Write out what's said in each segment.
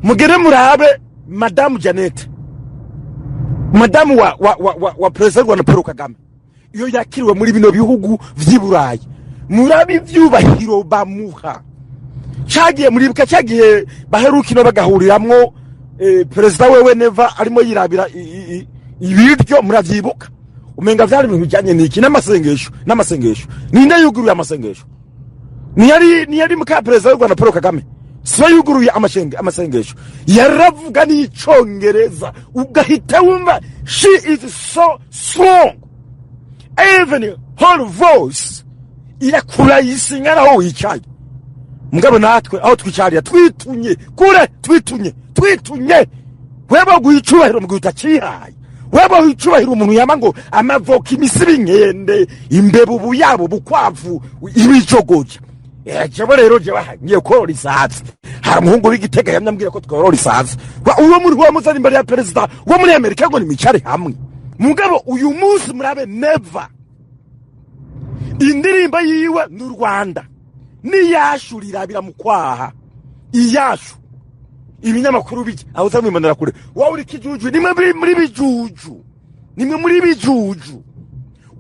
mugere murabe Madame Janet, Madame wa Perezida wa Paul Kagame, iyo yakiriwe muri bino bihugu vy'Iburayi, murabe ivyubahiro bamuha. Cyagiye muri bika cyagiye baherukino bagahuriramwo Perezida wewe Neva arimo yirabira ibiryo muravyibuka. Umenga vyari ibintu bijanye n'iki n'amasengesho ninde yuguruye amasengesho? Niyari muka Perezida wa Paul Kagame so yuguruye amasengesho yaravuga n'icongereza ugahita wumva she is so strong, even her voice irakura yisinga naho yicaye. Mugabo natwe aho twicariye twitunye weba guhicubahira mu gutacihaye, weba guhicubahira umuntu yama ngo amavoka imisibi nkende imbebu buyabo bukwavu ibijogoje. Jewe rero jewe ngiye korora isazi, hari umuhungu w'Igitega yamyambwira ko tworora isazi, uwo muri wa muzana imbere ya Perezida wo muri Amerika ngo nimicare hamwe. Mugabo uyu munsi murabe Neva indirimba yiwe n'u Rwanda niyashurira mu kwaha iyashu ibinyamakuru biki aho zamwimanira kure wawe uri kijuju nimwe muri bijuju.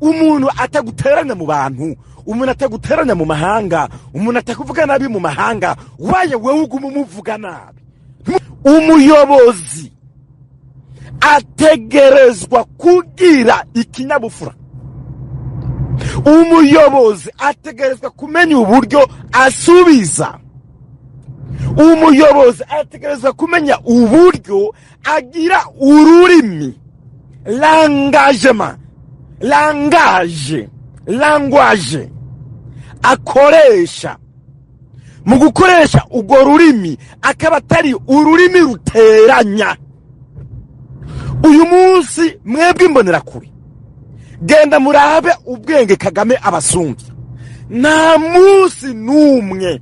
Umuntu ataguteranya mu bantu, umuntu ataguteranya mu mahanga, umuntu atakuvuga nabi mu mahanga, waye wewe uguma umuvuga nabi. Umuyobozi ategerezwa kugira ikinyabufura, umuyobozi ategerezwa kumenya uburyo asubiza, umuyobozi ategerezwa kumenya uburyo agira ururimi, language akoresha. Mu gukoresha urwo rurimi akaba atari ururimi ruteranya. Uyu munsi mwebwe imbonera kuri genda murabe ubwenge Kagame abasumbya, nta munsi numwe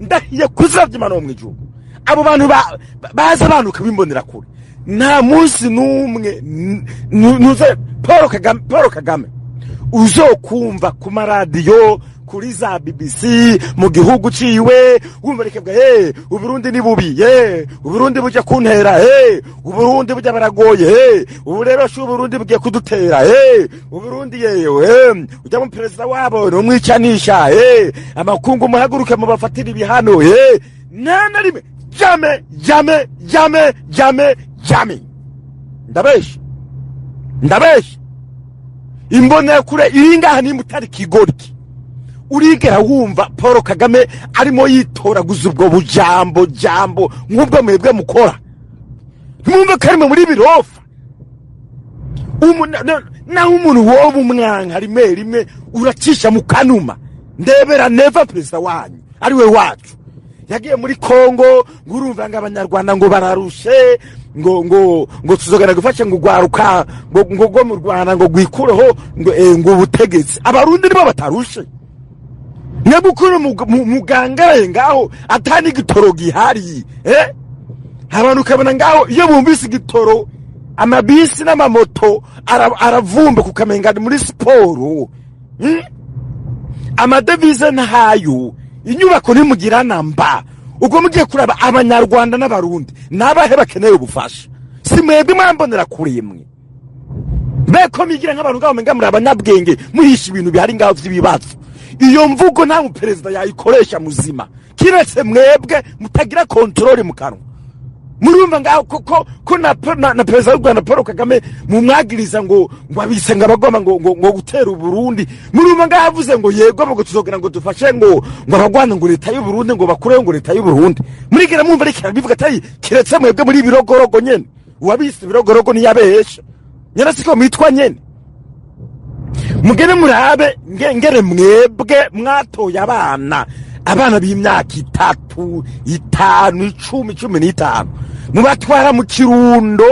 ndahiye kuzavyimana wo mwijuru abo bantu baza abantu kabimbonera kuri, nta munsi numwe nuze Paul Kagame uzokumva ku maradiyo kuri za BBC mu gihugu ciwe wumva rekebwa Uburundi ni bubi, Uburundi buja kuntera, Uburundi buja baragoye, ubu rero shu Uburundi bugiye kudutera, Uburundi yewe ujya mu Perezida wabo no mwicanisha, amakungu muhaguruke mu bafatira ibihano, nana rimwe jame ndabesha imbonera kure iringaha ni mutari kigoriki. Urigera wumva Paul Kagame arimo yitoraguza ubwo bujambo nk'ubwo mwebwe mukora? Mwumva karimo muri birofa naho umuntu wowe umwanka rimwe uracisha mu kanuma. Ndebera Neva Perezida wanyu ari we wacu yagiye muri Kongo, ngurumva ngo abanyarwanda ngo bararushe, ngo tuzogana gufasha ngo gwaruka ngo mu Rwanda ngo gwikureho ngo ubutegetsi. Abarundi nibo batarushe, nyabukuru mugangaraye ngaho atani igitoro gihari, abantu kabona ngaho iyo bumbise igitoro amabisi n'amamoto aravumba kukamenga muri siporo, amadevize ntayo, inyubako nimugirana mba. Ubwo mugiye kuraba abanyarwanda n'abarundi nabahe bakeneye ubufasha, si mwebwe mwambonera kuri mwe beko migira nk'abantu ngaho menga muri abanyabwenge muhisha ibintu bihari ngaho vy'ibibazo. Iyo mvugo nta Perezida yayikoresha muzima kiretse mwebwe mutagira control mu kanwa. Murumva ngaho ko na Perezida w'u Rwanda Paul Kagame mumwagiriza ngo abisenga abagoma ngo gutera Uburundi. Murumva ngaho avuze ngo yego ngo tuzogira ngo dufashe ngo abagwana ngo leta y'u Burundi ngo bakureho ngo leta y'u Burundi. Murigera mwumva reka bivuga atari kiretse mwebwe muri birogorogo nyene, uwabise birogorogo ni yabesha nyene siko mitwa nyene. Mugene murabe ngere mwebwe mwatoye abana b'imyaka 3, 5, 10, 15 mubatwara mu Kirundo.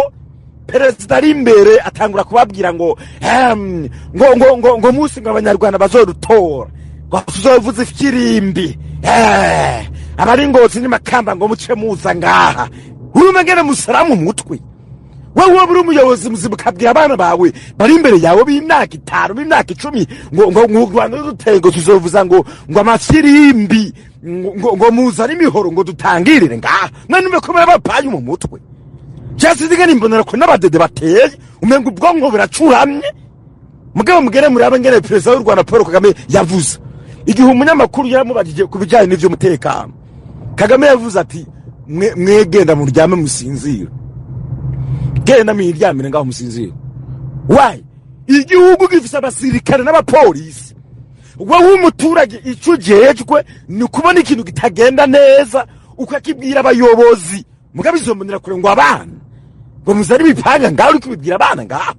Perezida ari imbere atangura kubabwira ngo musi ngo abanyarwanda bazodutora ngo tuzovuza ifirimbi, abari Ngozi ni Makamba ngo muce muza ngaha. Urumva ngene musaramu mutwe wewe buri umuyobozi muzibukabwira abana bawe bari imbere yawe b'imyaka 5, b'imyaka 10 ngo Rwanda rutego tuzovuza ngo amafirimbi ngo muzane imihoro ngo dutangirire ngaha none umekomera bapaye mu mutwe cyase digani mbonera ko n'abadede bateye umenga ubwonko buracuramye mugabo mugere muri abangere Perezida w'u Rwanda Paul Kagame yavuze igihe umunyamakuru yaramubajije kubijyanye n'ivyo mutekano Kagame yavuze ati mwegenda mu ryame musinzira genda miryamire ngaho musinzira why igihugu gifise abasirikare n'abapolisi wowe umuturage icyo ujejwe ni kubona ikintu kitagenda neza ukakibwira abayobozi mugabo izombonera kure ngo abana ngo muzari bipanga ngaho uri kubibwira abana ngaho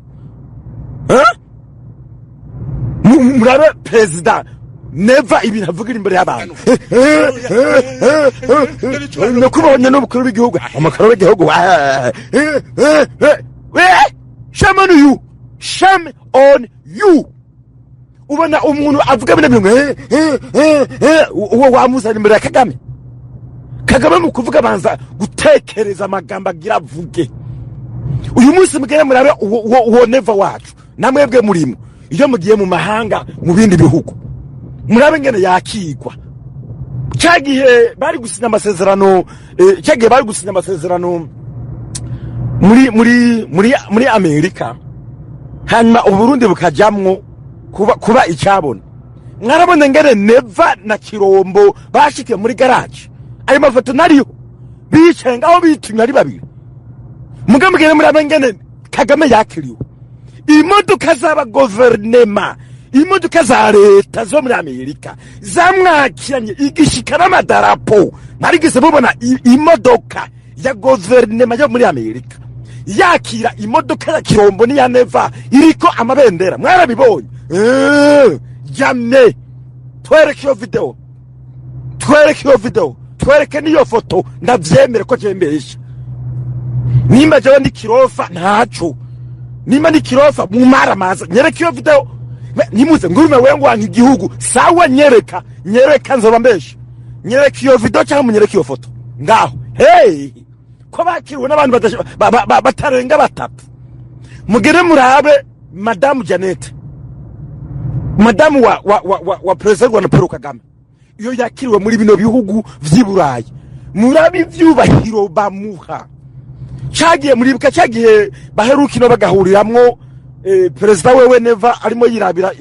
murabe Perezida Neva ibintu avugira imbere y'abantu no kubonye n'ubukuru bw'igihugu amakuru w'igihugu shame on you shame on you ubona umuntu avuga bino uwo wamuzana imbere ya Kagame mu kuvuga banza gutekereza amagambo agira avuge uyu munsi mugere murabe uwo Neva wacu namwebwe murimo iyo mugiye mu mahanga mu bindi bihugu murabe ngene yakigwa cyagihe bari gusinya amasezerano muri Amerika hanyuma uburundi bukajamwo kuba icyabona mwarabona ngere Neva na Kirombo bashikiye muri garage ayo mafoto nariyo bicaye ngaho bitumye ari babiri mugambwe muri abangene Kagame yakiriwe imodoka z'aba guverinema imodoka za leta zo muri Amerika zamwakiranye igishikana amadarapo narigeze mubona imodoka ya guverinema yo muri Amerika yakira imodoka ya Kirombo ni ya Neva iriko amabendera mwarabibonye jamne twereke iyo video twereke niyo foto ndavyemere ko jembesha nimba je ndi kirofa ntaco nimba ndi kirofa mu maramaza nyereke iyo video nimuze ngurume wengu wanyu igihugu sawa nyereka nzoba mbesha nyereke iyo video cyangwa nyereke iyo foto ngaho hey ko bakiriwe n'abantu batarenga batatu mugere murabe Madame Janet Madamu wa Perezida w'u Rwanda Paul Kagame iyo yakiriwe muri bino bihugu vy'Iburayi murabe ivyubahiro bamuha cyagiye muribuka cyagihe baherukino bagahuriramwo Perezida wewe Neva arimo yirabira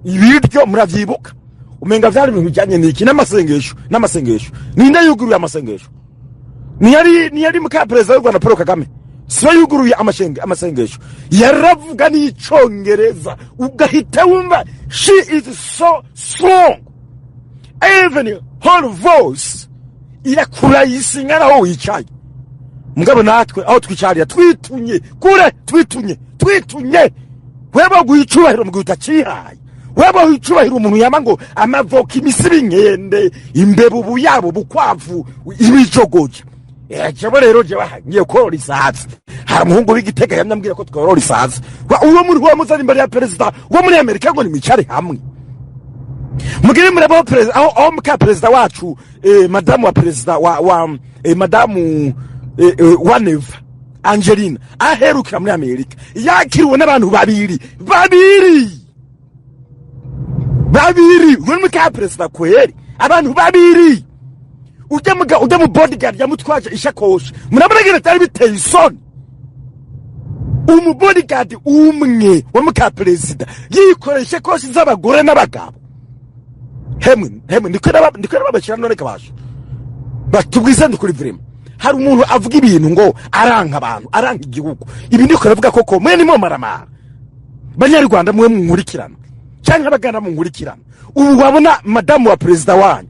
ibiryo muravyibuka umenga vyari ibintu bijanye n'iki n'amasengesho ninde yuguruye amasengesho niyari muka Perezida w'u Rwanda Paul Kagame siwe yuguruye amasengesho yaravuga n'icongereza ugahita wumva she is so strong even her voice irakura yisinga naho wicaye mugabo natwe aho twicariye twitunye weba guhicubahira mu guhita cihaye weba guhicubahira umuntu yama ngo amavoka imisibi nkende imbebu buyabo bukwavu ibijogoje jabo rero je bahangiye korora isazi hari umuhungu w'Igitega yamwambwira ko tworora isazi uwo muri wa muzari imbere ya Perezida wo muri Amerika ngo nimicare hamwe mugire muri abo Perezida aho muka Perezida wacu madamu wa Perezida madamu wa Neva Angelina aherukira muri Amerika yakiriwe n'abantu babiri muri muka Perezida kweri abantu babiri ujya mu bodyguard yamutwaje ishakoshi murabona tari biteye isoni bodyguard umwe wa muka Perezida yikoresha koshi z'abagore n'abagabo hemwe ndikora babashira none kabasha batubwize ndukuri vrema hari umuntu avuga ibintu ngo aranka abantu aranka igihugu ibi ndiko ravuga koko mwe nimo maramara banyarwanda mwe munkurikirana cyangwa baganda munkurikirana ubu wabona madamu wa Perezida wanyu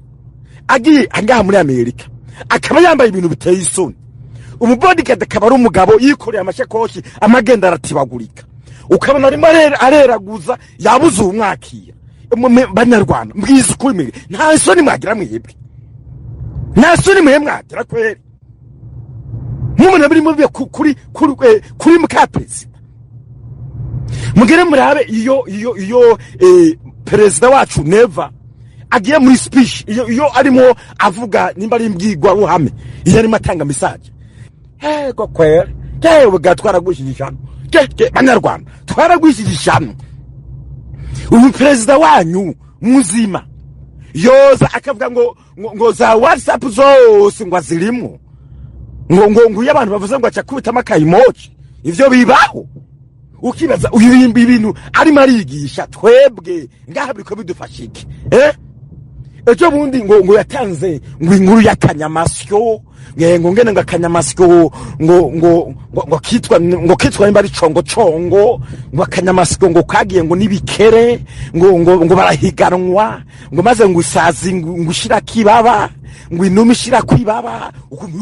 agiye angaha muri Amerika akaba yambaye ibintu biteye isoni bodyguard akaba ari umugabo yikoreye amashakoshi amagenda aratibagurika ukabona arimo areraguza yabuze umwakira banyarwanda mbwiza kuri nta soni mwagira mwebwe nta soni mwagira kweri mumuna biri mubiye kuri muka Perezida mugere murabe iyo Perezida wacu Neva agiye muri speech iyo arimo avuga nimba ari imbwirwa ruhame iyo arimo atanga message ko kwere gatwara gushishana banyarwanda twara gushishana ubu Perezida wanyu muzima yoza akavuga ngo za WhatsApp zose ngo azirimo ngo y'abantu bavuze ngo acakubitamo akayimoji ivyo bibaho ukibaza uyibimba ibintu arimo arigisha twebwe ngaha biriko bidufashike ejo bundi ngo yatanze ngo inkuru y'akanyamasyo ngo ngene ngo akanyamasyo ngo kitwa nimba ari congo ngo akanyamasyo ngo kagiye ngo nibikere ngo barahiganwa ngo maze ngo isazi ngo ushira kibaba ngo inumi shira kwibaba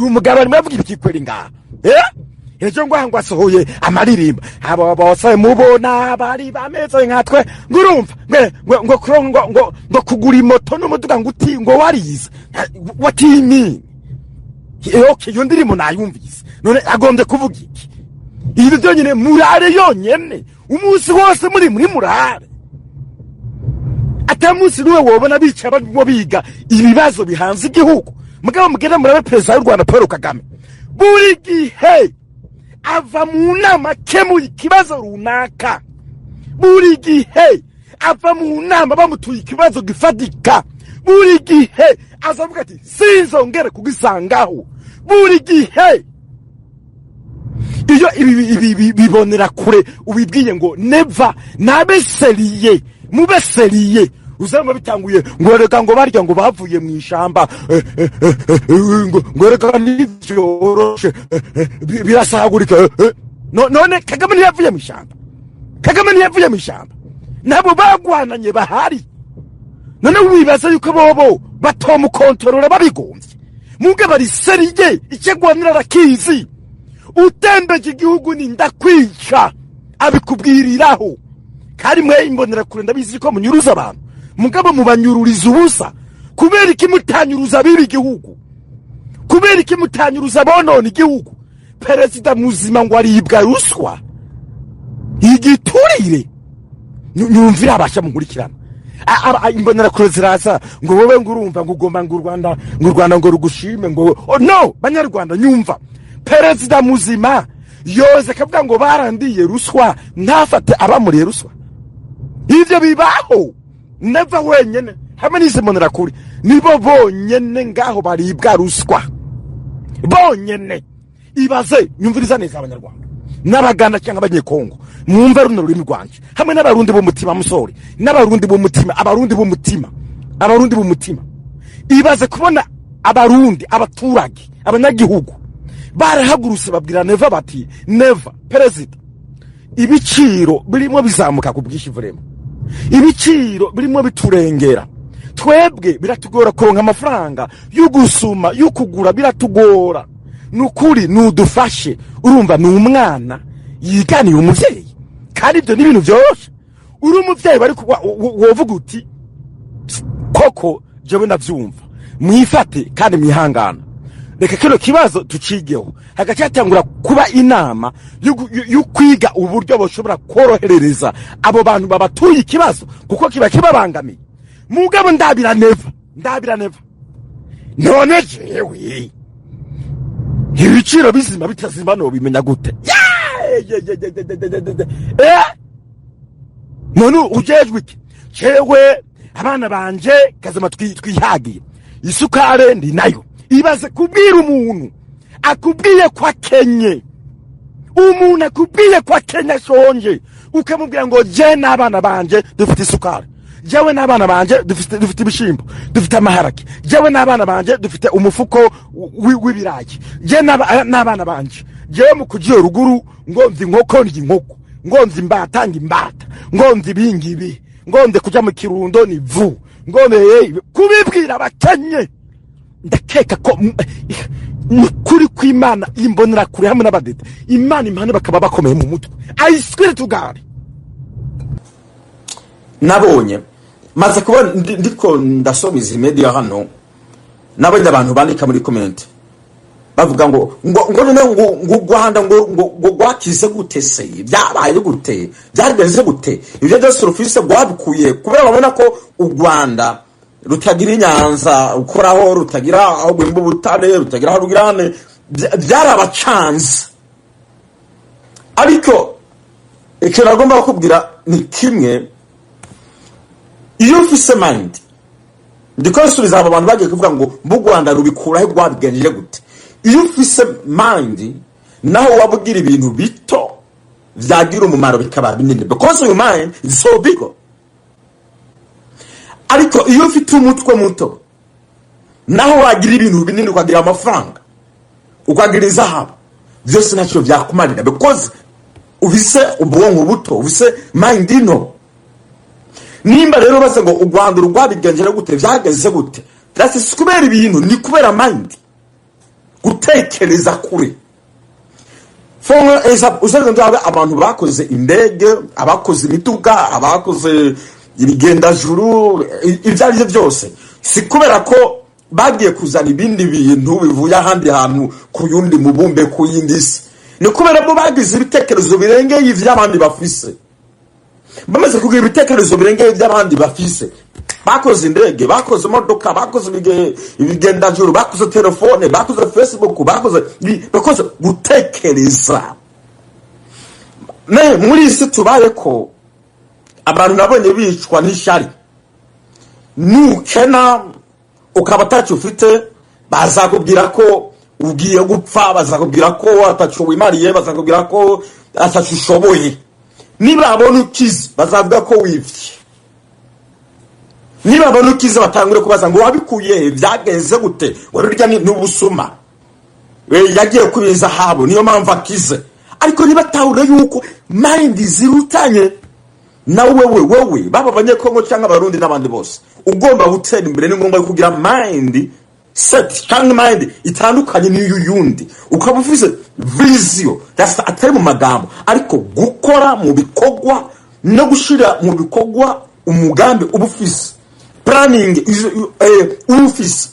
umugabo ari mwavuga ikikweri ngaha ejo ngo asohoye amaririmba abo bose mubona bari bameze nkatwe ngurumva ngo kugura imoto n'umuduga ngo warize watimi okay yo ndirimo nayumvise none agombye kuvuga iki ibi byonyine murare yonyene umunsi wose muri murare atamunsi nuwe wobona bica bo biga ibibazo bihanze igihugu mugabo mugenda murabe Perezida y'u Rwanda Paul Kagame buri gihe ava mu nama kemu ikibazo runaka buri gihe ava mu nama bamutuye ikibazo gifatika buri gihe azavuga ati sinzongere kugisangaho buri gihe iyo ibi bibonera kure ubibwiye ngo Neva nabeseriye mubeseriye uzamba bitanguye ngo reka ngo barya ngo bavuye mu ishamba ngo reka nivyoroshe birasagurika none Kagame ntiyavuye mu ishamba nabo bagwananye bahari none wibaza yuko bobo batomukontorora babigomvye muge bari seriye ikegwanira rakizi utembeje igihugu ni ndakwica abikubwiriraho kari mwe imbonera kure ndabizi ko munyuruza abantu mugabo mubanyururiza ubusa kubera iki mutanyuruza bibi igihugu kubera iki mutanyuruza bonone igihugu Perezida muzima ngo aribwa ruswa igiturire nyumvira abasha munkurikirana imbonera kure ziraza ngo wowe ngurumva ngo ugomba ngo u Rwanda ngo rugushime ngo no banyarwanda nyumva Perezida muzima yoze kavuga ngo barandiye ruswa ntafate abamuriye ruswa ivyo bibaho Neva wenyene hamwe n'izimonera kuri nibo bonyene ngaho baribwa ruswa bonyene ibaze nyumviriza neza abanyarwanda n'abaganda cyangwa abanyekongo mwumva runo rurimi rwanje hamwe n'abarundi b'umutima musore n'abarundi b'umutima ibaze kubona abarundi abaturage abanyagihugu barahagurutse babwira Neva bati Neva Perezida ibiciro birimo bizamuka ku bwinshi vrema ibiciro birimo biturengera twebwe biratugora kuronka amafaranga y'ugusuma y'ukugura biratugora nukuri nudufashe urumva ni umwana yiganiye umuvyeyi kandi ibyo n'ibintu byoroshye uri umuvyeyi bari wovuga uti koko jewe navyumva mwifate kandi mwihangana reka kino kibazo tucigeho hagacyatangura kuba inama yo kwiga uburyo boshobora koroherereza abo bantu babatuye ikibazo kuko kiba kibabangamiye mugabo ndabira Neva none jewe ibiciro bizima bitazima no bimenya gute none ujejwe iki cewe abana banje kazama twihagiye isukare ndi nayo ibaze kubwira umuntu akubwiye kwa Kenya shonje ukamubwira ngo je n'abana banje dufite isukari jewe n'abana banje dufite ibishimbo dufite amaharaki jewe n'abana banje dufite umufuko w'ibirayi je n'abana banje jewe mu kugiye ruguru ngomvye inkoko ngomvye imbata ngomvye ibingibi ngomvye kuja mu Kirundo ni vu ngomeye kubibwira abakenye ndakeka ko mukuri kw'Imana imbonera kure hamwe n'abadede Imana impane bakaba bakomeye mu mutwe I swear to God nabonye maze kuba ndiko ndasoma izi media hano nabonye abantu bandika muri comment bavuga ngo Rwanda ngo gwakize gute se byabaye gute byarigeze gute ibyo byose urufise gwabukuye kubera babona ko u Rwanda rutagira inyanza ukoraho rutagira aho gwimba ubutare rutagira aho rugirane byarabacanze ariko icyo nagomba kubwira ni kimwe iyo ufise mind ndiko subiza abo bantu bagiye kuvuga ngo mu Rwanda rubikuraho rwabigenje gute. Iyo ufise mind naho wabugira ibintu bito vyagira umumaro bikaba binini, because your mind is so big. Ariko iyo ufite umutwe muto naho wagira ibintu binini, ukagira amafaranga, ukagira izahabu, byose ntacyo byakumarira, because ufise ubwonko buto, ufise mind ino. Nimba rero base ngo u Rwanda rwabigenjera gute, vyageze gute, that's kubera ibintu ni kubera mind, gutekereza kure. Fonga usanga ndabe abantu bakoze indege, abakoze imituga, abakoze ibigenda juru, ibyari byose si kubera ko bagiye kuzana ibindi bintu bivuye ahandi hantu ku yundi mubumbe ku yindi si, ni kubera bo bagize ibitekerezo birengeye ivy'abandi bafise. Bamaze kugira ibitekerezo birengeye ivy'abandi bafise, bakoze indege, bakoze imodoka, bakoze ibigenda juru, bakoze telefone, bakoze Facebook, bakoze gutekereza. Ne muri isi tubaye ko abantu nabonye bicwa n'ishari. Nukena ukaba tacu ufite, bazakubwira ko ugiye gupfa, bazakubwira ko atacu wimariye, bazakubwira ko atacu ushoboye. Niba abona ukize bazavuga ko wivye. Niba abona ukize batangure kubaza ngo wabikuye, byagenze gute, warurya n'ubusuma, yagiye kubiza habo niyo mpamvu akize. Ariko niba tawure yuko mind zirutanye na wewe baba abanyekongo cyangwa abarundi n'abandi bose, ugomba gutera imbere, ni ngombwa kugira mind set, cyangwa mind itandukanye n'iyo yundi, ukaba ufise vision, that's atari mu magambo, ariko gukora mu bikogwa no gushira mu bikogwa umugambi ubufise, planning ubufise.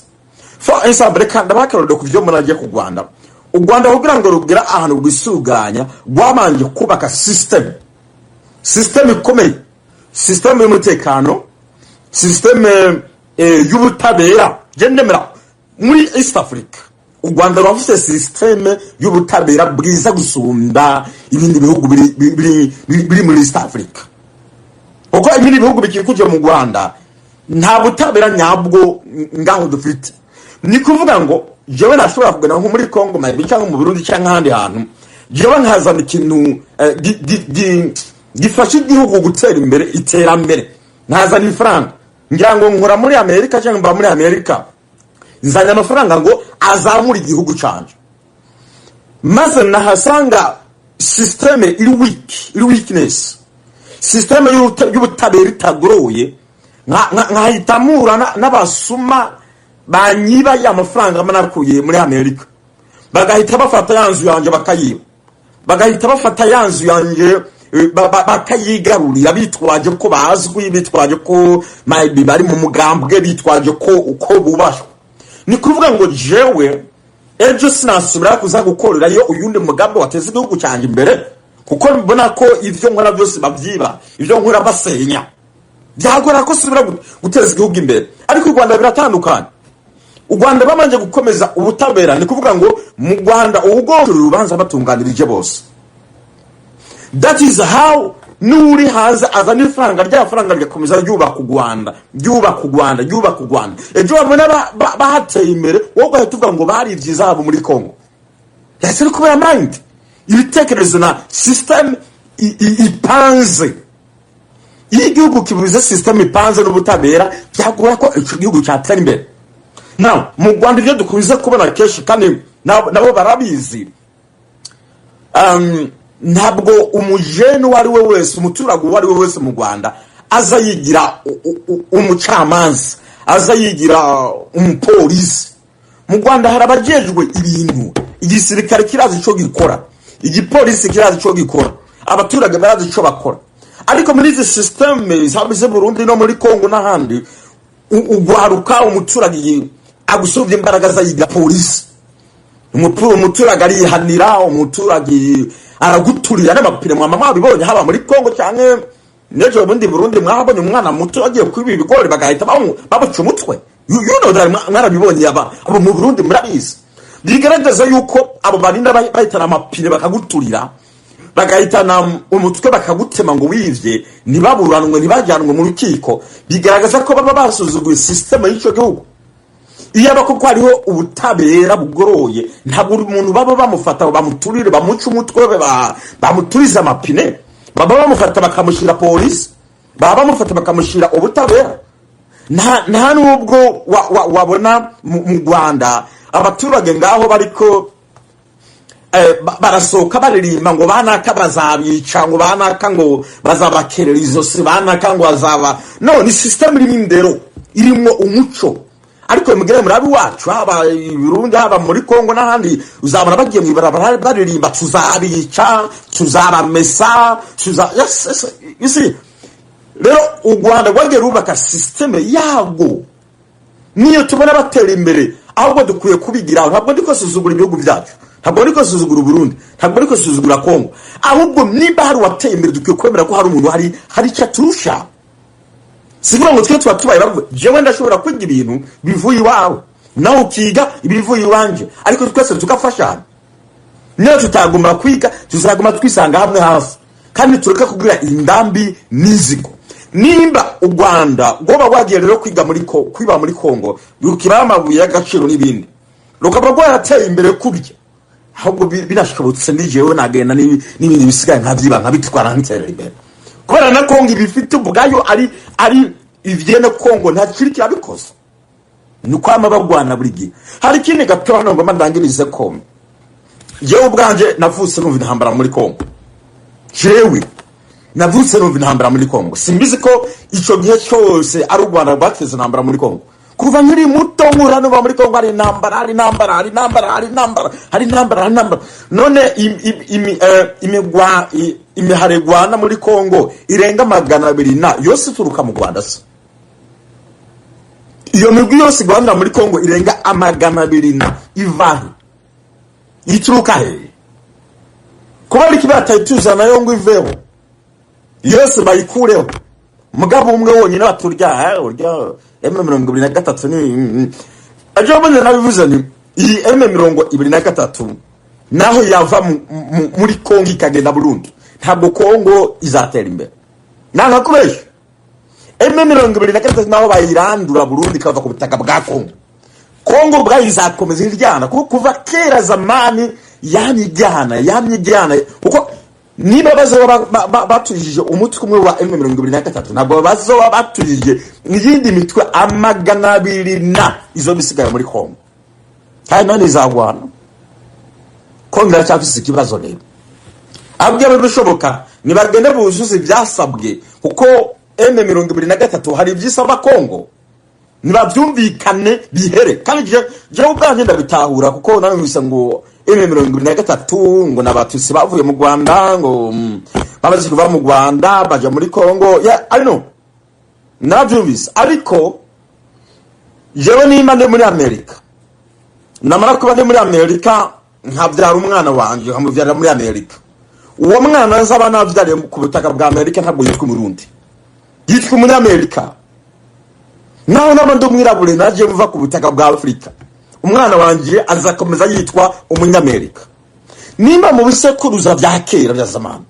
For example, kandi bakarode ku byo muragiye ku Rwanda, u Rwanda kugira ngo rugira ahantu rwisuganya, rwamanje kubaka system ikomeye, system y'umutekano, system y'ubutabera. Gendemera muri East Africa u Rwanda rwafise system y'ubutabera bwiza gusumba ibindi bihugu biri muri East Africa. Uko ibindi bihugu bikikuje mu Rwanda nta butabera nyabwo ngaho dufite. Ni kuvuga ngo jewe nashobora kugana nko muri Congo mayibi cyangwa mu Burundi cyangwa ahandi hantu, jewe nkazana ikintu gifasha igihugu gutera imbere, iterambere, nkazana ifaranga, ngira ngo nkora muri Amerika cyangwa mba muri Amerika, nzanya amafaranga ngo azamura igihugu canje, maze nahasanga system iri weakness, system y'ubutabera itagoroye, nkahitamura n'abasuma banyiba ya mafaranga manakuye muri Amerika, bagahita bafata yanzu yanje bakayiba, bagahita bafata yanzu yanje bakayigarurira, bitwaje ko bazwi, bitwaje ko bari mu mugambwe, bitwaje ko uko bubashwe. Ni kuvuga ngo jewe ejo sinasubira kuza gukorera yo uyundi mugambi wateze igihugu cyanje imbere, kuko mbona ko ivyo nkora byose bavyiba, ivyo nkora basenya, byagora ko subira guteza igihugu imbere. Ariko u Rwanda biratandukanye. U Rwanda bamanje gukomeza ubutabera, ni kuvuga ngo mu Rwanda ubwo rubanza batunganirije bose. That is how nuri hanze azana ifaranga rya faranga ryakomeza ryubaka u Rwanda, ryubaka u Rwanda. Ejo babona bahateye imbere, wowe bahituvuga ngo bari ivyizabo muri Congo. Yasiri kubera mind, ibitekerezo na system ipanze. Iyo igihugu kibuze system ipanze n'ubutabera, byagora ko ico gihugu cyatera imbere. Now, mu Rwanda ibyo dukunze kubona keshi kandi nabo barabizi, ntabwo umujene wari we wese, umuturage wari we wese mu Rwanda aza yigira umucamanza, aza yigira umupolisi. Mu Rwanda hari abajejwe ibintu, igisirikare kirazi ico gikora, igipolisi kirazi ico gikora, abaturage barazi ico bakora. Ariko muri izi system zabize Burundi no muri Congo n'ahandi, ugwaruka umuturage agusubye imbaraga za yiga polisi, umuturage arihanira, umuturage araguturira n'amapine. Mama bibonye haba muri Congo cyane nejo bundi Burundi, mwahabonye umwana muto agiye kwiba ibigori bagahita babaca umutwe. You know that mwarabibonye abo mu Burundi murabizi. Bigaragaza yuko abo barinda bahitana amapine bakaguturira, bagahitana umutwe bakagutema ngo wivye ntibaburanwe ntibajyanwe mu rukiko bigaragaza ko baba basuzuguye system y'icyo gihugu. Iyo abakoko hariho ubutabera bugoroye ntabwo umuntu baba bamufata bamuturire bamuca umutwe bamuturiza amapine, baba bamufata bakamushira polisi, baba bamufata bakamushira ubutabera. Nta nubwo wabona mu Rwanda abaturage ngaho bariko barasohoka baririmba ngo banaka bazabica ngo banaka ngo bazabakerera izosi banaka ngo bazaba no, ni system irimo indero irimo umuco. Ariko mugere murabi wacu haba Burundi haba muri Kongo n'ahandi uzabona bagiye mu ibarabara baririmba tuzabica tuzabamesa yes, you see. Rero u Rwanda rwagiye rubaka system yago niyo tubona batera imbere, ahubwo dukwiye kubigira. Ntabwo ndiko suzugura ibihugu byacu, ntabwo ndiko suzugura Burundi, ntabwo ndiko suzugura Kongo, ahubwo niba hari wateye imbere dukwiye kwemera ko hari umuntu hari cyaturusha. Sivuga ngo twe tubaye bavuga jewe ndashobora kwiga ibintu bivuye iwawe nawe ukiga ibivuye iwanje, ariko twese tukafashana. Niyo tutagomba kwiga tuzagomba twisanga hamwe hasi kandi tureka kugira indambi nizigo. Nimba u Rwanda goba wagiye rero kwiga kwiba muri Kongo rukibama amabuye y'agaciro n'ibindi rukaba rwateye imbere kubye, ahubwo binashobotse ndijewe nagenda n'ibindi bisigaye nkabyiba nkabitwara nkitera imbere. Kubera na Kongo ibifite ubwayo ari ivyene Kongo nta kiri cyabikoze nuko amabagwana buri gihe. Hari kindi gatono ngo mandangirize ko jewe ubwanje navutse numva intambara muri Kongo, jewe navutse numva intambara muri Kongo. Simbizi ko ico gihe cyose ari u Rwanda rwateze intambara muri Kongo. Kuva nkiri muto murano ba muri Kongo hari intambara none imiharegwana muri Kongo irenga 200 yose turuka mu Rwanda se. Iyo migwi yose Rwanda muri Kongo irenga 200 ivahe ituruka he? Kuba ari kibatayituza nayo ngo iveho yose bayikureho. Mugabo umwe wonyine baturya urya M23 ni ajobone nabivuze ni iyi M23 naho yava muri Kongo ikagenda Burundi ntabwo Kongo izatera imbere. Nanga kubesha M23 naho bayirandura Burundi kava ku butaka bwa Kongo bwayizakomeza iryana kuva kera zamani yamyijyana kuko niba bazoba batujije umutwe umwe wa M23 ntabwo bazoba batujije n'iyindi mitwe 200 izo bisigaye muri Kongo. Kandi none izagwana Kongo cyafise ikibazo rero. Abwe bishoboka nibagende buzuze byasabwe kuko M23 hari ibyisaba Kongo nibabyumvikane bihere. Kandi je ubwanje ndabitahura kuko namwise ngo M23 ngo nabatutsi bavuye mu Rwanda ngo bamaze kuva mu Rwanda baje muri Kongo. I know nabyumvise, ariko jewe nimba ndi muri Amerika namara kuba ndi muri Amerika nkabyara umwana wanje nkamuvyara muri Amerika, uwo mwana azaba navyariye ku butaka bwa Amerika ntabwo yitwa Murundi, yitwa muri Amerika. Naho nabandi umwirabure naje muva ku butaka bwa Afrika, umwana wanje azakomeza yitwa umunyamerika. Nimba mu bisekuruza bya kera bya zamani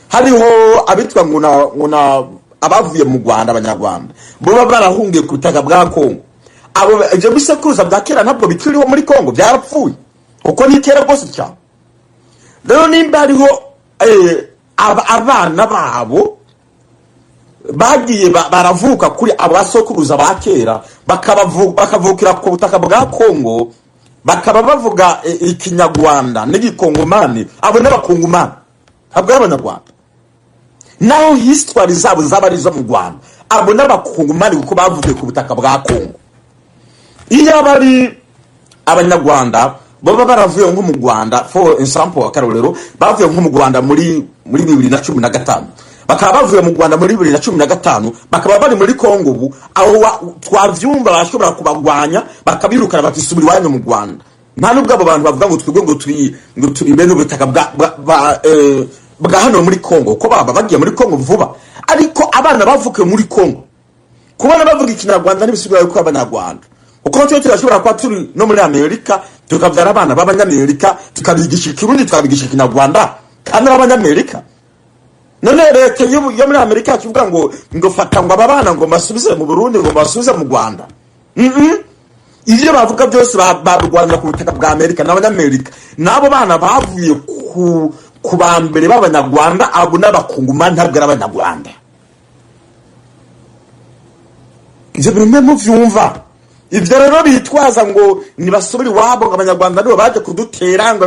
hariho abitwa nguna abavuye mu Rwanda abanyarwanda bo barahungiye ku butaka bwa Kongo, abo ibyo bisekuruza bya kera ntabwo bikiriho muri Kongo, byarapfuye uko ni kera rwose cyane. Rero nimba hariho abana babo bagiye baravuka kuri abasokuruza ba kera bakavukira ku butaka bwa Kongo, bakaba bavuga ikinyarwanda n'igikongomani, abo n'abakongomani abwo y'abanyarwanda. Naho history zabo zabarizo mu Rwanda, abo n'abakongomani kuko bavuye ku butaka bwa Kongo. Iyo bari abanyarwanda baba baravuye nko mu Rwanda, for example akarorero bavuye nko mu Rwanda muri 2015, bakaba bavuye mu Rwanda muri 2015 bakaba bari muri Kongo ubu, aho twavyumva bashobora kubagwanya bakabirukana batisubira iwanyu mu Rwanda. Nta nubwo abo bantu bavuga ngo twebwe ngo turi bene ubutaka bwa hano muri Kongo ko baba bagiye muri Kongo vuba, ariko abana bavuke muri Kongo kubona bavuga ikinyarwanda n'ibisubira yuko abanyarwanda uko cyo turashobora kwa turi no muri Amerika tukavyara abana b'abanyamerika tukabigisha Kirundi tukabigisha Kinyarwanda kandi abanyamerika. None leta yo muri Amerika kivuga ngo fata ngo ababana ngo basubize mu Burundi ngo basubize mu Rwanda. Ivyo bavuga byose barwanira ku butaka bwa Amerika n'abanyamerika. Nabo bana bavuye ku bambere b'abanyarwanda abo n'abakunguma ntabwo ari abanyarwanda. Ivyo bimwe mu vyumva. Ivyo rero bitwaza ngo nibasubira iwabo ngo abanyarwanda nibo baje kudutera ngo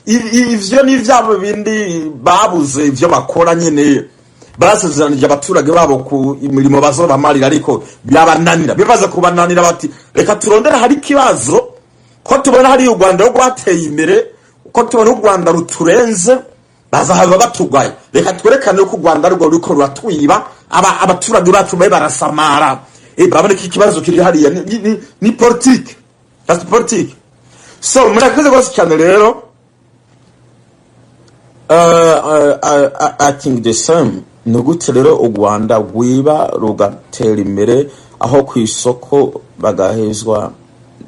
ivyo ni vyabo bindi babuze ivyo bakora nyene basezeranije abaturage babo ku imirimo bazobamarira ariko byabananira bibaza kubananira bati reka turondera hari kibazo ko tubona hari u Rwanda rwateye imbere ko tubona u Rwanda ruturenze bazahaza batugaye reka twerekane ko u Rwanda rwo ruko ruratwiba abaturage bacu barasamara babone iki kibazo kiri hariya ni politique that's politique. So murakoze gose cyane rero I think the same nugute rero u Rwanda rwiba rugatera imbere aho ku isoko bagahezwa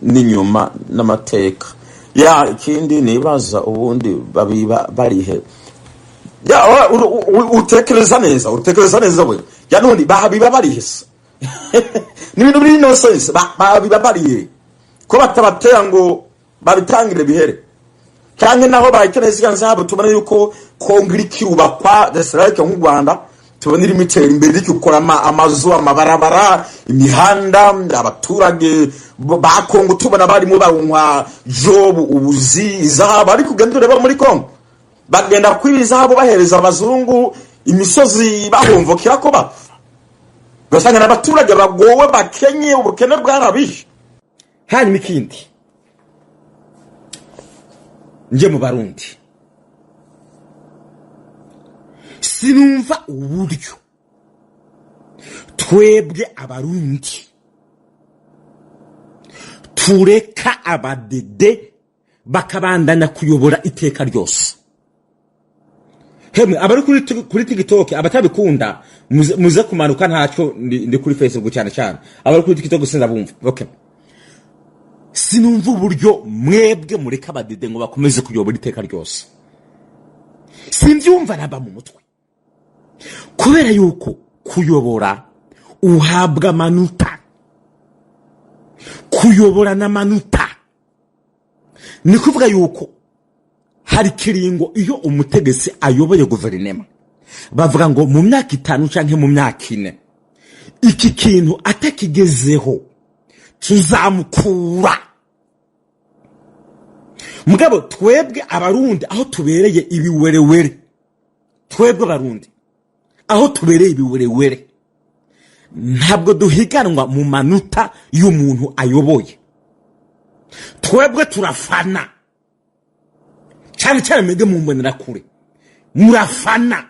n'inyuma n'amateka ya ikindi nibaza ubundi babiba barihe ya utekereza neza we ya none babiba barihe n'ibintu biri nonsense babiba barihe ko batabatera ngo babitangire bihere cyane naho bayikeneye yanze habo tubona yuko Kurikira ubakwa desirake mu Rwanda tubona iri mitera imbere y'ukora amazu amabarabara imihanda abaturage ba Kongo tubona barimo barunywa job ubuzi izahaba ari kugendura ba muri Kongo bagenda kwibizahabo bahereza abazungu imisozi bahomvokira ko bapfa basanga n'abaturage bagowe bakenye ubukene bwarabishe. Hanyuma ikindi nje mu Barundi sinumva uburyo twebwe abarundi tureka abadede bakabandanya kuyobora iteka ryose. Hemwe abari kuri TikTok abatabikunda muze kumanuka ntacyo ndi kuri Facebook cyane abari kuri TikTok sinza bumva. Okay, sinumva uburyo mwebwe mureka abadede ngo bakomeze kuyobora iteka ryose. Simvyumva naba mu mutwe kubera yuko kuyobora uhabwa manuta kuyobora na manuta ni kuvuga yuko hari kiringo iyo umutegetsi ayoboye guverinema bavuga ngo mu myaka 5 canke mu myaka 4 iki kintu atakigezeho tuzamukura. Mugabo twebwe abarundi aho tubereye ibiwerewere twebwe abarundi aho tubereye ibiwerewere ntabwo duhiganwa mu manuta y'umuntu ayoboye. Twebwe turafana cyane mwege mu mbonera kure murafana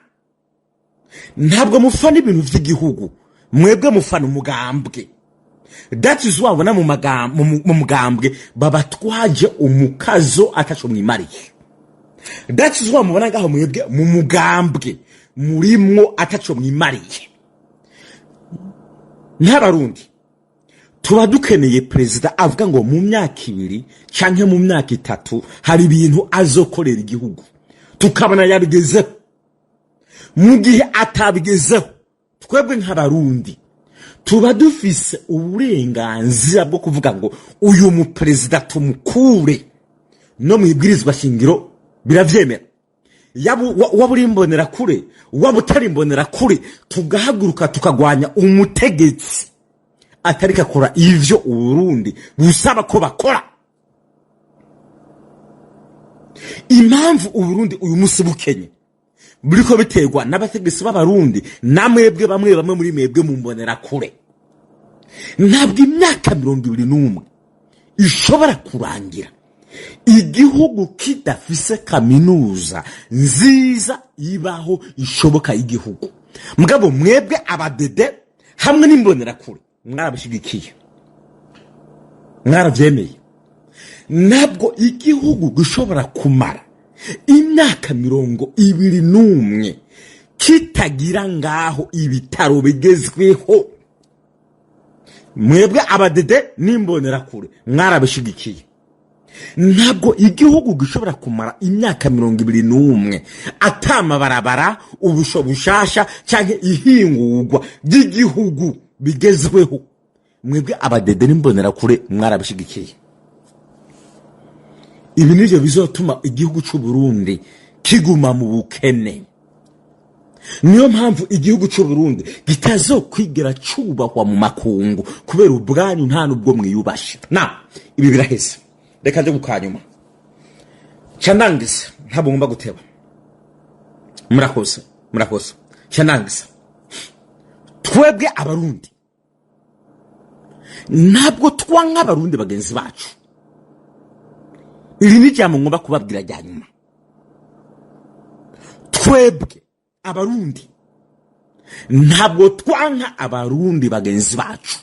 ntabwo mufana ibintu by'igihugu mwebwe mufana umugambwe. That is why wabona mu mugambwe babatwaje umukazo ataco mwimariye. That is why mubona ngaho mwebwe mu mugambwe murimwo ataco mwimariye. N'abarundi tuba dukeneye Perezida avuga ngo mu myaka 2 canke mu myaka 3 hari ibintu azokorera igihugu tukabona yabigezeho. Mu gihe atabigezeho twebwe nk'abarundi tuba dufise uburenganzira bwo kuvuga ngo uyu mu Perezida tumukure no mwibwirizwa shingiro biravyemera. Waburi imbonera kure wabutari imbonera kure tugahaguruka tukagwanya umutegetsi atarika kora ivyo Uburundi busaba ko bakora. Impamvu Uburundi uyu musi bukenye buriko biterwa n'abategetsi b'abarundi namwebwe bamwe muri mwebwe mu mbonera kure. Ntabwo imyaka 21 ishobora kurangira igihugu kidafise kaminuza nziza ibaho ishoboka igihugu. Mugabo mwebwe abadede hamwe n'imbonera kure mwarabishigikiye mwaravyemeye. Ntabwo igihugu gishobora kumara imyaka 21 kitagira ngaho ibitaro bigezweho. Mwebwe abadede n'imbonera kure mwarabishigikiye ntabwo igihugu gishobora kumara imyaka 21 atamabarabara ubusho bushasha cyangwa ihingurwa ry'igihugu bigezweho. Mwebwe abadede n'imbonera kure mwarabishigikiye. Ibi nivyo bizotuma igihugu cy'u Burundi kiguma mu bukene. Niyo mpamvu igihugu cy'u Burundi gitazokwigera cubahwa mu makungu kubera ubwanyu nta nubwo mwiyubasha. Ibi biraheze. Reka nje gukanyuma. Cyanangiza ntabwo ngomba guteba. Murakoze. Cyanangiza. Twebwe abarundi ntabwo twanka abarundi bagenzi bacu. Iri ni jambo ngomba kubabwira ryanyuma. Twebwe abarundi ntabwo twanka abarundi bagenzi bacu.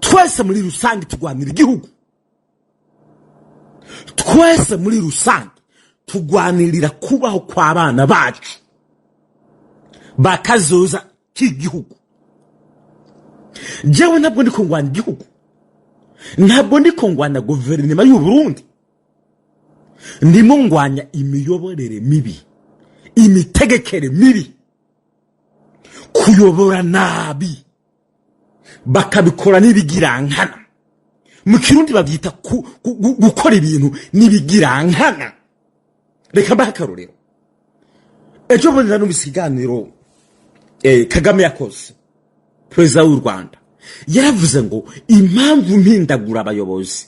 Twese muri rusange tugwanira igihugu. Twese muri rusange tugwanirira kubaho kw'abana bacu bakazoza k'igihugu. Jewe ntabwo ndi kongwana igihugu, ntabwo ndi kongwana guverinoma y'u Burundi, ndimo ngwanya imiyoborere mibi, imitegekere mibi, kuyobora nabi, bakabikora n'ibigirankana. Mu Kirundi babyita gukora ibintu n'ibigirankana. Reka bakarorero. Ejo bundi numvise ikiganiro Kagame yakoze, Perezida w'u Rwanda. Yaravuze ngo impamvu mpindagura abayobozi,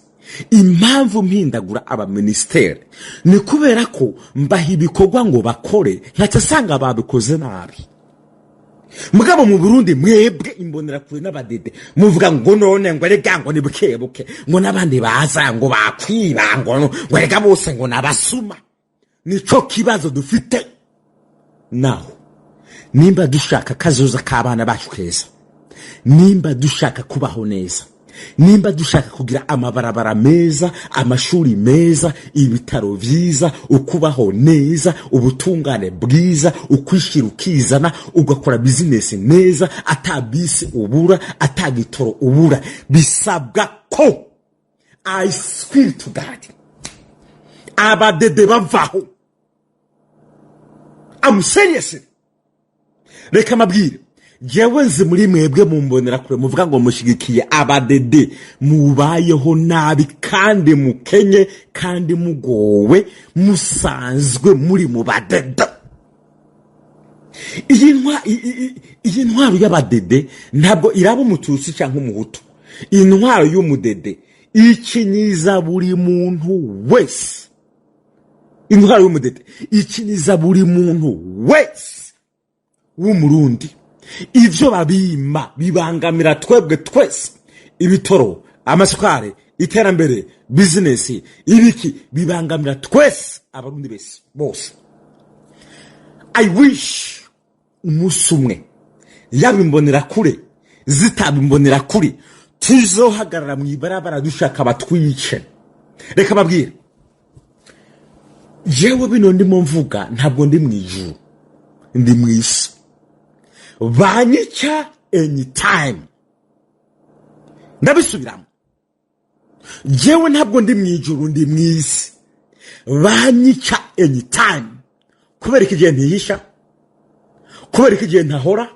impamvu mpindagura abaministeri ni kubera ko mbaha ibikorwa ngo bakore ntacyasanga babikoze nabi. Mugabo mu Burundi mwebwe imbonera kure n'abadede muvuga ngo none ngo rega ngo ni bukebuke ngo nabandi baza ngo bakwiba ngo rega bose ngo nabasuma. Nico kibazo dufite naho. Nimba dushaka kazoza k'abana bacu keza, nimba dushaka kubaho neza, nimba dushaka kugira amabarabara meza, amashuri meza, ibitaro vyiza, ukubaho neza, ubutungane bwiza, ukwishira ukizana, ugakora business neza, atabisi ubura, atagitoro ubura, bisabwa ko I swear to God abadede bavaho. I'm serious. Reka mabwire, jewe nzi muri mwebwe mumbonera kure muvuga ngo mushigikiye abadede mubayeho nabi kandi mukenye kandi mugowe musanzwe muri mu badede. Iyi ntwaro y'abadede ntabwo iraba umututsi cyangwa umuhutu. Intwaro y'umudede ikinyiza buri muntu wese. Intwaro y'umudede ikinyiza buri muntu wese w'umurundi. Ivyo babima bibangamira twebwe twese. Ibitoro, amasukare, iterambere, business, ibiki bibangamira twese abarundi bese bose. I wish umusumwe yabimbonera kure zitabimbonera kuri tuzohagarara mu ibarabara dushaka batwice. Reka babwire, jewe bino ndimo mvuga ntabwo ndi mwijuru, ndi mwisi. Banyica anytime. Ndabisubiramo, jewe ntabwo ndi mwijuru, ndi mwisi. Banyica anytime. Kubera iki gihe ntihisha, kubera iki gihe ntahora,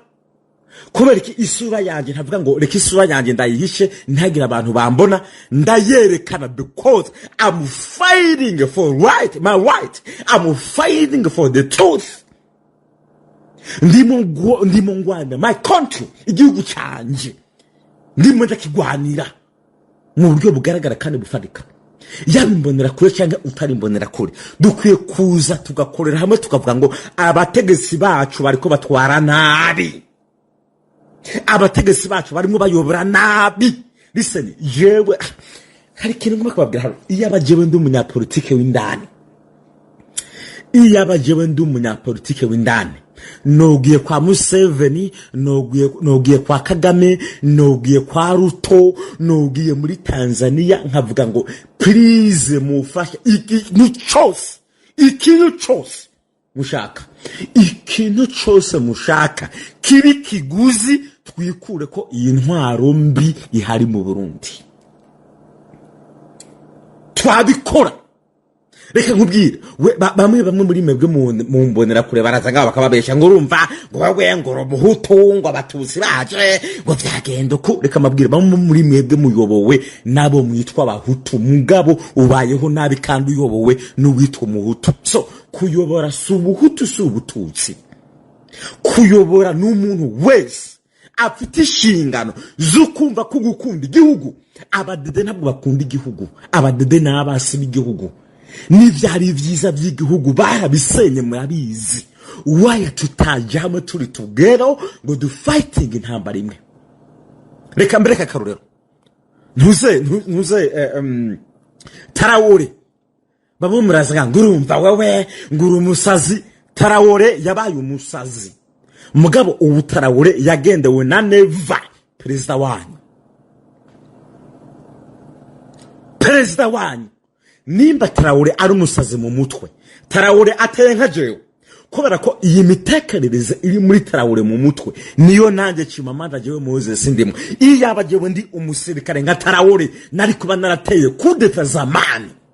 kubera iki isura yanjye ntavuga ngo reka isura yanjye ndayihishe ntagira abantu bambona, ndayerekana because I'm fighting for my right. I'm fighting for the truth. Ndimo ngwana my country, igihugu cyanje ndimo ndakigwanira mu buryo bugaragara kandi bufatika. Yabimbonera kure cyangwa utarimbonera kure, dukwiye kuza tugakorera hamwe tukavuga ngo abategetsi bacu bariko batwara nabi, abategetsi bacu barimo bayobora nabi. Listen, jewe hari kintu ngomba kubabwira hano. Iyaba jewe ndi umunyapolitike w'indani, nogiye kwa Museveni, nogiye kwa Kagame, nogiye kwa Ruto, nogiye muri Tanzania nkavuga ngo please mufashe ikintu cyose mushaka, ikintu cyose mushaka kiri kiguzi, twikure ko iyi ntwaro mbi ihari mu Burundi. twabikora. Reka nkubwire bamwe muri mwebwe mu mbonera kure baraza ngaba bakababesha ngo urumva ngo wewe ngo umuhutu ngo abatutsi baje ngo byagenda uko. Reka mabwire bamwe muri mwebwe muyobowe nabo mwitwa abahutu, mugabo ubayeho nabi kandi uyobowe n'uwitwa umuhutu. So kuyobora si ubuhutu si ubututsi. Kuyobora n'umuntu wese afite inshingano zo kumva ko gukunda igihugu. Abadede ntabwo bakunda igihugu, abadede n'abasi b'igihugu. N'ivyari vyiza by'igihugu barabisenye murabizi. Waya tutajamo turi together ngo du fighting intambara imwe. Reka mbereka karurero. Ntuze Tarawore. Bamwe muraza ngurumva wewe nguru umusazi. Tarawore yabaye umusazi. Mugabo ubu Tarawore yagendewe na Neva, perezida wanyu. Perezida wanyu. Nimba Tarawore ari umusazi mu mutwe, Tarawore ateye nka jewe. Kubera ko iyi mitekerereze iri muri Tarawore mu mutwe niyo nanjye Chimamanda jewe Moses ndimo. Iyo yabajewe ndi umusirikare nka Tarawore nari kuba narateye kudeta zamani.